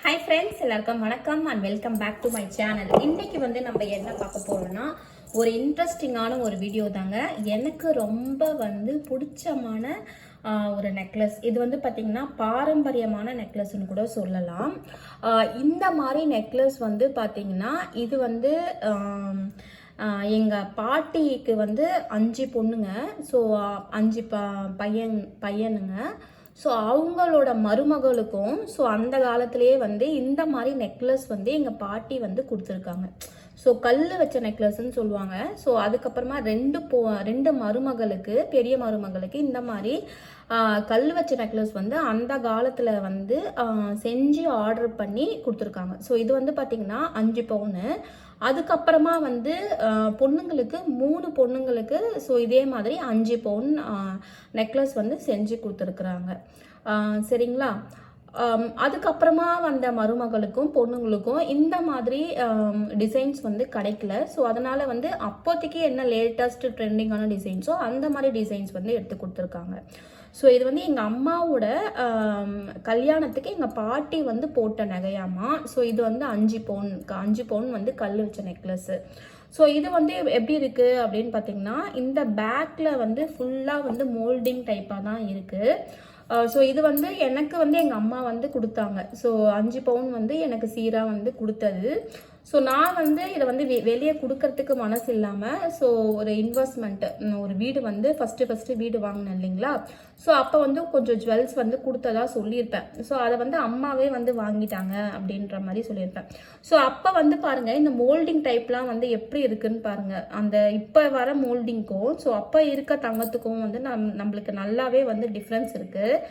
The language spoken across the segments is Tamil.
ஹாய் ஃப்ரெண்ட்ஸ், எல்லாருக்கும் வணக்கம் and welcome back to my channel. இன்னைக்கு நம்ம என்ன பார்க்க போறோம்னா ஒரு இன்ட்ரெஸ்டிங்கான ஒரு வீடியோ தாங்க. எனக்கு ரொம்ப பிடிச்சமான ஒரு நெக்லஸ். இது பார்த்தீங்கன்னா பாரம்பரியமான நெக்லஸ்ன்னு கூட சொல்லலாம். இந்த மாதிரி நெக்லஸ் பார்த்தீங்கன்னா இது எங்கள் பாட்டிக்கு 5 பொண்ணுங்க. ஸோ 5 பையனுங்க. ஸோ அவங்களோட மருமகளுக்கும் அந்த காலத்திலேயே இந்த மாதிரி நெக்லஸ் எங்கள் பாட்டி கொடுத்துருக்காங்க. ஸோ கல் வச்ச நெக்லஸ்ன்னு சொல்லுவாங்க. ஸோ அதுக்கப்புறமா ரெண்டு மருமகளுக்கு, பெரிய மருமகளுக்கு இந்த மாதிரி கல் வச்ச நெக்லஸ் அந்த காலத்தில் செஞ்சு ஆர்டர் பண்ணி கொடுத்துருக்காங்க. ஸோ இது பார்த்தீங்கன்னா 5 பவுனு. அதுக்கப்புறமா பொண்ணுங்களுக்கு 3 பொண்ணுங்களுக்கு ஸோ இதே மாதிரி 5 பவுன் நெக்லஸ் செஞ்சு கொடுத்துருக்குறாங்க. சரிங்களா? அதுக்கப்புறமா வந்த மருமகளுக்கும் பொண்ணுங்களுக்கும் இந்த மாதிரி டிசைன்ஸ் கிடைக்கல. ஸோ அதனால அப்போதைக்கு என்ன லேட்டஸ்ட் ட்ரெண்டிங்கான டிசைன்ஸோ அந்த மாதிரி டிசைன்ஸ் எடுத்து கொடுத்துருக்காங்க. ஸோ இது எங்கள் அம்மாவோட கல்யாணத்துக்கு எங்கள் பாட்டி போட்ட நகையாமா. ஸோ இது 5 பவுன் கல் வச்ச நெக்லஸ்ஸு. ஸோ இது எப்படி இருக்குது அப்படின்னு பார்த்தீங்கன்னா, இந்த பேக்கில் ஃபுல்லாக மோல்டிங் டைப்பாக தான் இருக்குது. ஸோ இது எனக்கு எங்கள் அம்மா கொடுத்தாங்க. ஸோ 5 பவுன் எனக்கு சீராக கொடுத்தது. ஸோ நான் இதை வெளியே கொடுக்கறதுக்கு மனசு இல்லாமல், ஸோ ஒரு இன்வெஸ்ட்மெண்ட், ஒரு வீடு ஃபஸ்ட்டு வீடு வாங்கினேன் இல்லைங்களா? ஸோ அப்போ கொஞ்சம் ஜுவல்ஸ் கொடுத்ததா சொல்லியிருப்பேன். ஸோ அதை அம்மாவே வாங்கிட்டாங்க அப்படின்ற மாதிரி சொல்லியிருப்பேன். ஸோ அப்போ பாருங்க, இந்த மோல்டிங் டைப்லாம் எப்படி இருக்குன்னு பாருங்க. அந்த இப்போ வர மோல்டிங்க்கும் ஸோ அப்போ இருக்க தங்கத்துக்கும் நம்மளுக்கு நல்லாவே டிஃப்ரென்ஸ் இருக்கு.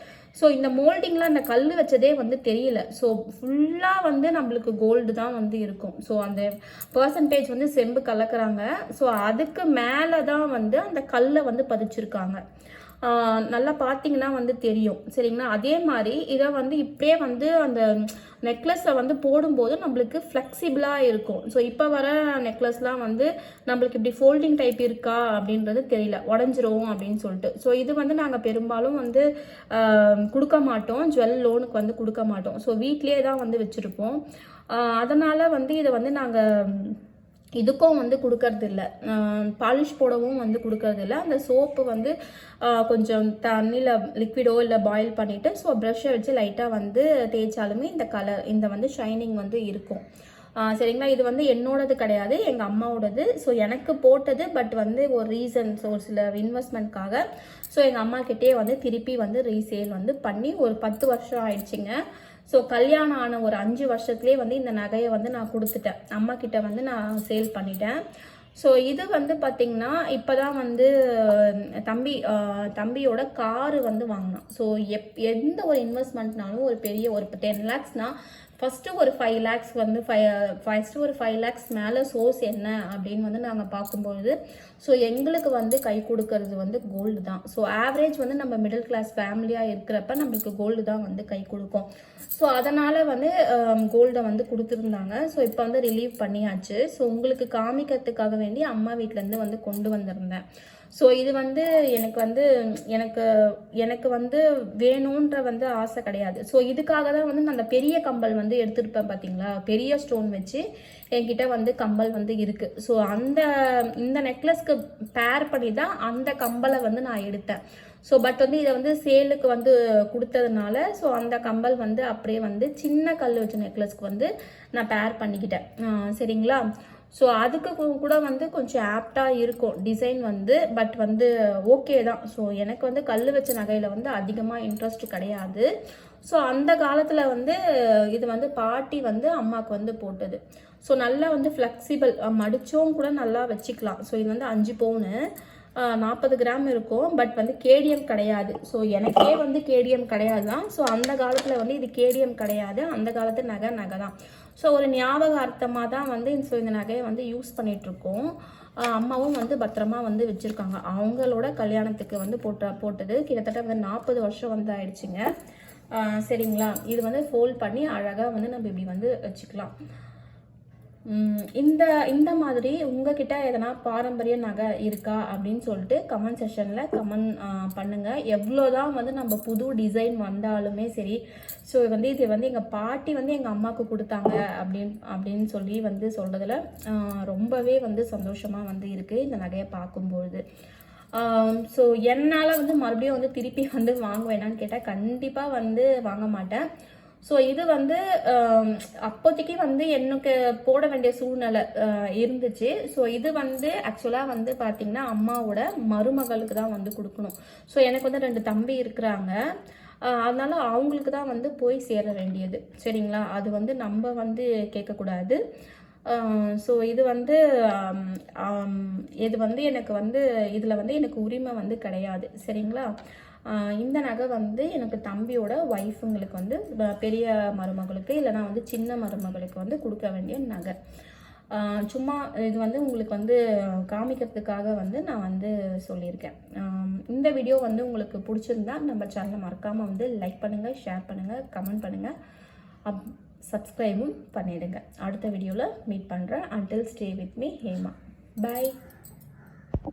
ஸோ இந்த மோல்டிங்லாம் அந்த கல் வச்சதே தெரியல. ஸோ ஃபுல்லாக நம்மளுக்கு கோல்டு தான் இருக்கும். ஸோ அந்த பர்சன்டேஜ் செம்பு கலக்குறாங்க. ஸோ அதுக்கு மேலே தான் அந்த கல்லை பதிச்சிருக்காங்க. நல்லா பார்த்தீங்கன்னா தெரியும். சரிங்களா? அதே மாதிரி இதை இப்படியே அந்த நெக்லஸை போடும்போது நம்மளுக்கு ஃப்ளெக்சிபிளாக இருக்கும். ஸோ இப்போ வர நெக்லஸ்லாம் நம்மளுக்கு இப்படி ஃபோல்டிங் டைப் இருக்கா அப்படின்றது தெரியல, உடஞ்சிரும் அப்படின்னு சொல்லிட்டு. ஸோ இது நாங்கள் பெரும்பாலும் கொடுக்க மாட்டோம், ஜுவல் லோனுக்கு கொடுக்க மாட்டோம். ஸோ வீட்லேயே தான் வச்சுருப்போம். அதனால் இதை நாங்கள் இதுக்கும் கொடுக்கறது இல்லை, பாலிஷ் போடவும் கொடுக்கறது இல்லை. அந்த சோப்பு கொஞ்சம் தண்ணியில் லிக்விடோ இல்லை பாயில் பண்ணிவிட்டு ஸோ ப்ரஷ்ஷை வச்சு லைட்டாக தேய்ச்சாலுமே இந்த கலர், இந்த ஷைனிங் இருக்கும். சரிங்களா? இது என்னோடது கிடையாது, எங்கள் அம்மாவோடது. ஸோ எனக்கு போட்டது. பட் ஒரு ரீசன்ஸ், ஒரு சில இன்வெஸ்ட்மெண்ட்காக ஸோ எங்கள் அம்மா கிட்டே திருப்பி ரீசேல் பண்ணி ஒரு 10 வருஷம் ஆயிடுச்சுங்க. ஸோ கல்யாணம் ஆன ஒரு 5 வருஷத்துலேயே இந்த நகையை நான் கொடுத்துட்டேன். அம்மா கிட்ட நான் சேல் பண்ணிட்டேன். ஸோ இது பார்த்தீங்கன்னா இப்போ தான் தம்பியோட காரு வாங்கினான். ஸோ எந்த ஒரு இன்வெஸ்ட்மெண்ட்னாலும் ஒரு பெரிய ஒரு 10 lakhsனா ஃபஸ்ட்டு ஒரு 5 lakhs ஃபஸ்ட்டு ஒரு 5 lakhs மேலே சோர்ஸ் என்ன அப்படின்னு நாங்கள் பார்க்கும்பொழுது ஸோ எங்களுக்கு கை கொடுக்கறது கோல்டு தான். ஸோ ஆவரேஜ் நம்ம மிடில் கிளாஸ் ஃபேமிலியாக இருக்கிறப்ப நம்மளுக்கு கோல்டு தான் கை கொடுக்கும். ஸோ அதனால் கோல்டை கொடுத்துருந்தாங்க. ஸோ இப்போ ரிலீவ் பண்ணியாச்சு. ஸோ உங்களுக்கு காமிக்கிறதுக்காக வேண்டி அம்மா வீட்டிலேருந்து கொண்டு வந்திருந்தேன். ஸோ இது எனக்கு எனக்கு வேணுன்ற ஆசை கிடையாது. ஸோ இதுக்காக தான் நான் அந்த பெரிய கம்பல் எடுத்துருப்பேன் பார்த்தீங்களா, பெரிய ஸ்டோன் வச்சு என்கிட்ட கம்பல் இருக்கு. ஸோ இந்த நெக்லஸ்க்கு பேர் பண்ணி தான் அந்த கம்பலை நான் எடுத்தேன். ஸோ பட் இதை சேலுக்கு கொடுத்ததுனால ஸோ அந்த கம்பல் அப்படியே சின்ன கல் வச்ச நெக்லஸ்க்கு நான் பேர் பண்ணிக்கிட்டேன். சரிங்களா? ஸோ அதுக்கு கூட கொஞ்சம் ஆப்டாக இருக்கும் டிசைன் பட் ஓகே தான். ஸோ எனக்கு கல் வச்ச நகையில் அதிகமாக இன்ட்ரெஸ்ட் கிடையாது. ஸோ அந்த காலத்தில் இது பாட்டி அம்மாவுக்கு போட்டது. ஸோ நல்லா ஃப்ளெக்சிபிள், மடிச்சும் கூட நல்லா வச்சுக்கலாம். ஸோ இது 5 பவுனு 40 கிராம் இருக்கும். பட் கேடிஎம் கிடையாது. ஸோ எனக்கே கேடிஎம் கிடையாது தான். ஸோ அந்த காலத்தில் இது கேடிஎம் கிடையாது, அந்த காலத்து நகை தான். ஸோ ஒரு ஞாபகார்த்தமாக தான் ஸோ இந்த நகையை யூஸ் பண்ணிகிட்ருக்கோம். அம்மாவும் பத்திரமா வச்சுருக்காங்க. அவங்களோட கல்யாணத்துக்கு போட்டது கிட்டத்தட்ட 40 வருஷம் ஆயிடுச்சுங்க. சரிங்களா? இது ஃபோல்ட் பண்ணி அழகாக நம்ம இப்படி வச்சுக்கலாம். இந்த இந்த மாதிரி உங்ககிட்ட எதனா பாரம்பரிய நகை இருக்கா அப்படின்னு சொல்லிட்டு கமெண்ட் செக்ஷனில் கமெண்ட் பண்ணுங்கள். எவ்வளோதான் வந்து நம்ம புது டிசைன் வந்தாலுமே சரி. ஸோ வந்து இது வந்து எங்கள் பாட்டி வந்து எங்கள் அம்மாவுக்கு கொடுத்தாங்க அப்படின்னு சொல்லி வந்து சொல்கிறதுல ரொம்பவே வந்து சந்தோஷமாக வந்து இருக்குது இந்த நகையை பார்க்கும்பொழுது. ஸோ என்னால் வந்து மறுபடியும் வந்து திருப்பி வந்து வாங்குவேனான்னு கேட்டால் கண்டிப்பாக வந்து வாங்க மாட்டேன். ஸோ இது வந்து அப்போதைக்கு வந்து எனக்கு போட வேண்டிய சூழ்நிலை இருந்துச்சு. ஸோ இது வந்து ஆக்சுவலாக வந்து பார்த்திங்கன்னா அம்மாவோட மருமகளுக்கு தான் வந்து கொடுக்கணும். ஸோ எனக்கு வந்து 2 தம்பி இருக்கிறாங்க. அதனால அவங்களுக்கு தான் வந்து போய் சேர வேண்டியது, சரிங்களா? அது வந்து நம்ம வந்து கேட்கக்கூடாது. ஸோ இது வந்து இது வந்து எனக்கு வந்து இதில் வந்து எனக்கு உரிமை வந்து கிடையாது, சரிங்களா? இந்த நகை வந்து எனக்கு தம்பியோட ஒய்ஃபுங்களுக்கு வந்து பெரிய மருமகளுக்கு இல்லைனா வந்து சின்ன மருமகளுக்கு வந்து கொடுக்க வேண்டிய நகை. சும்மா இது வந்து உங்களுக்கு வந்து காமிக்கிறதுக்காக வந்து நான் வந்து சொல்லியிருக்கேன். இந்த வீடியோ வந்து உங்களுக்கு பிடிச்சிருந்தா நம்ம சேனலை மறக்காமல் வந்து லைக் பண்ணுங்கள், ஷேர் பண்ணுங்கள், கமெண்ட் பண்ணுங்கள், சப்ஸ்கிரைபும் பண்ணிவிடுங்க. அடுத்த வீடியோவில் மீட் பண்ணுறேன். Until stay with me Hema. Bye.